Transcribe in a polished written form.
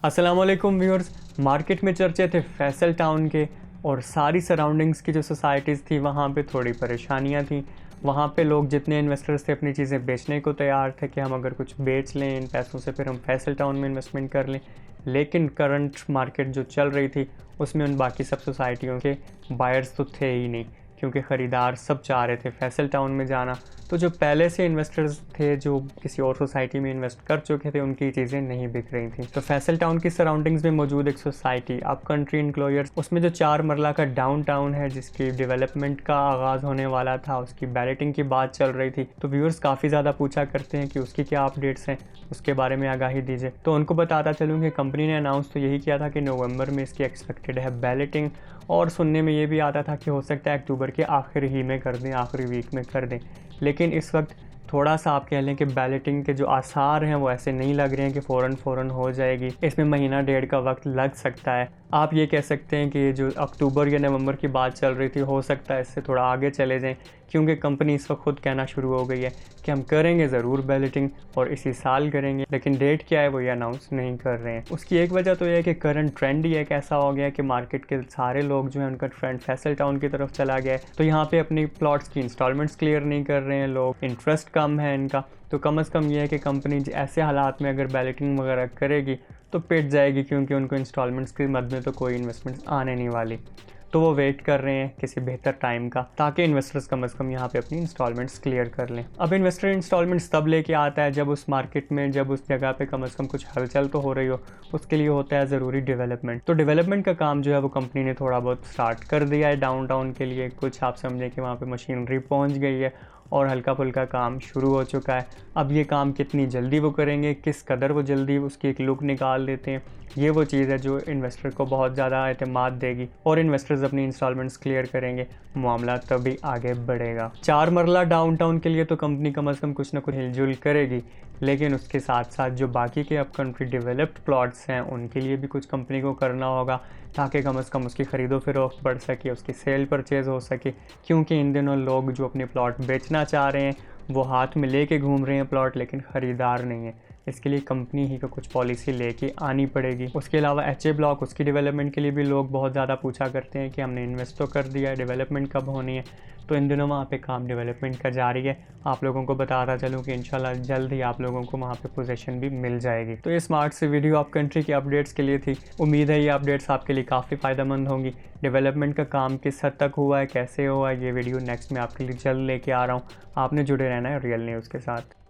अस्सलाम वालेकुम viewers. Market में चर्चे थे फैसल टाउन के और सारी सराउंडिंग्स की जो सोसाइटीज़ थी वहाँ पे थोड़ी परेशानियाँ थी। वहाँ पे लोग जितने इन्वेस्टर्स थे अपनी चीज़ें बेचने को तैयार थे कि हम अगर कुछ बेच लें इन पैसों से फिर हम फैसल टाउन में इन्वेस्टमेंट कर लें। लेकिन करंट मार्केट जो चल रही थी उसमें उन बाकी सब सोसाइटियों के बायर्स तो थे ही नहीं, क्योंकि ख़रीदार सब चाह रहे थे फैसल टाउन में जाना। तो जो पहले से इन्वेस्टर्स थे जो किसी और सोसाइटी में इन्वेस्ट कर चुके थे उनकी चीज़ें नहीं बिक रही थी। तो फैसल टाउन की सराउंडिंग्स में मौजूद एक सोसाइटी अप कंट्री इनक्लोजर्स, उसमें जो 4 मरला का डाउन टाउन है जिसकी डेवलपमेंट का आगाज़ होने वाला था, उसकी बैलेटिंग की बात चल रही थी। तो व्यूअर्स काफ़ी ज़्यादा पूछा करते हैं कि उसकी क्या अपडेट्स हैं, उसके बारे में आगाही दीजिए। तो उनको बताता चलूँ कि कंपनी ने अनाउंस तो यही किया था कि नवंबर में इसकी एक्सपेक्टेड है बैलेटिंग, और सुनने में ये भी आता था कि हो सकता है अक्टूबर के आखिर ही में कर दें, आखिरी वीक में कर दें। लेकिन इस वक्त थोड़ा सा आप कह लें कि बैलेटिंग के जो आसार हैं वो ऐसे नहीं लग रहे हैं कि फ़ौरन हो जाएगी। इसमें महीना डेढ़ का वक्त लग सकता है। आप ये कह सकते हैं कि ये जो अक्टूबर या नवंबर की बात चल रही थी हो सकता है इससे थोड़ा आगे चले जाएं, क्योंकि कंपनी इस वक्त खुद कहना शुरू हो गई है कि हम करेंगे ज़रूर बैलेटिंग और इसी साल करेंगे, लेकिन डेट क्या है वो ये अनाउंस नहीं कर रहे हैं। उसकी एक वजह तो यह है कि करंट ट्रेंड ही एक ऐसा हो गया कि मार्केट के सारे लोग जो हैं उनका ट्रेंड फैसल टाउन की तरफ चला गया है। तो यहाँ पे अपनी प्लॉट्स की इंस्टॉलमेंट्स क्लियर नहीं कर रहे हैं लोग, इंटरेस्ट कम है इनका। तो कम से कम ये है कि कंपनी ऐसे हालात में अगर बैलेटिंग वगैरह करेगी तो पिट जाएगी, क्योंकि उनको इंस्टॉलमेंट्स के मद में तो कोई इन्वेस्टमेंट्स आने नहीं वाली। तो वो वेट कर रहे हैं किसी बेहतर टाइम का, ताकि इन्वेस्टर्स कम से कम यहाँ पे अपनी इंस्टॉलमेंट्स क्लियर कर लें। अब इन्वेस्टर इंस्टॉलमेंट्स तब लेके आता है जब उस मार्केट में, जब उस जगह पे कम से कम कुछ हलचल तो हो रही हो। उसके लिए होता है ज़रूरी डेवलपमेंट। तो डेवलपमेंट का काम जो है वो कंपनी ने थोड़ा बहुत स्टार्ट कर दिया है डाउनटाउन के लिए। कुछ आप समझें कि वहाँ पर मशीनरी पहुँच गई है और हल्का फुल्का काम शुरू हो चुका है। अब ये काम कितनी जल्दी वो करेंगे, किस कदर वो जल्दी उसकी एक लुक निकाल देते हैं, ये वो चीज़ है जो इन्वेस्टर को बहुत ज़्यादा एतमाद देगी और इन्वेस्टर्स अपनी इंस्टॉलमेंट्स क्लियर करेंगे, मामला तभी आगे बढ़ेगा। 4 मरला डाउनटाउन के लिए तो कंपनी कम से कम कुछ ना कुछ हिलजुल करेगी, लेकिन उसके साथ साथ जो बाकी के अप कंट्री डेवलप्ड प्लॉट्स हैं उनके लिए भी कुछ कंपनी को करना होगा, ताकि कम से कम उसकी ख़रीदो फरोख्त बढ़ सके, उसकी सेल परचेज़ हो सके। क्योंकि इन दिनों लोग जो अपने प्लॉट बेचना चाह रहे हैं वो हाथ में लेके घूम रहे हैं प्लॉट, लेकिन ख़रीदार नहीं है। इसके लिए कंपनी ही को कुछ पॉलिसी लेके आनी पड़ेगी। उसके अलावा HA ब्लॉक, उसकी डेवलपमेंट के लिए भी लोग बहुत ज़्यादा पूछा करते हैं कि हमने इन्वेस्ट तो कर दिया है, डेवलपमेंट कब होनी है। तो इन दिनों वहाँ पे काम डेवलपमेंट का जारी है। आप लोगों को बताता चलूँ कि इंशाल्लाह जल्द ही आप लोगों को वहाँ पे पोजीशन भी मिल जाएगी। तो ये स्मार्ट सी वीडियो आप कंट्री की अपडेट्स के लिए थी। उम्मीद है ये अपडेट्स आपके लिए काफ़ी फ़ायदेमंद होंगी। डेवलपमेंट का काम किस हद तक हुआ है, कैसे हुआ है, ये वीडियो नेक्स्ट में आपके लिए जल्द लेके आ रहा हूँ। आपने जुड़े रहना है रियल न्यूज़ के साथ।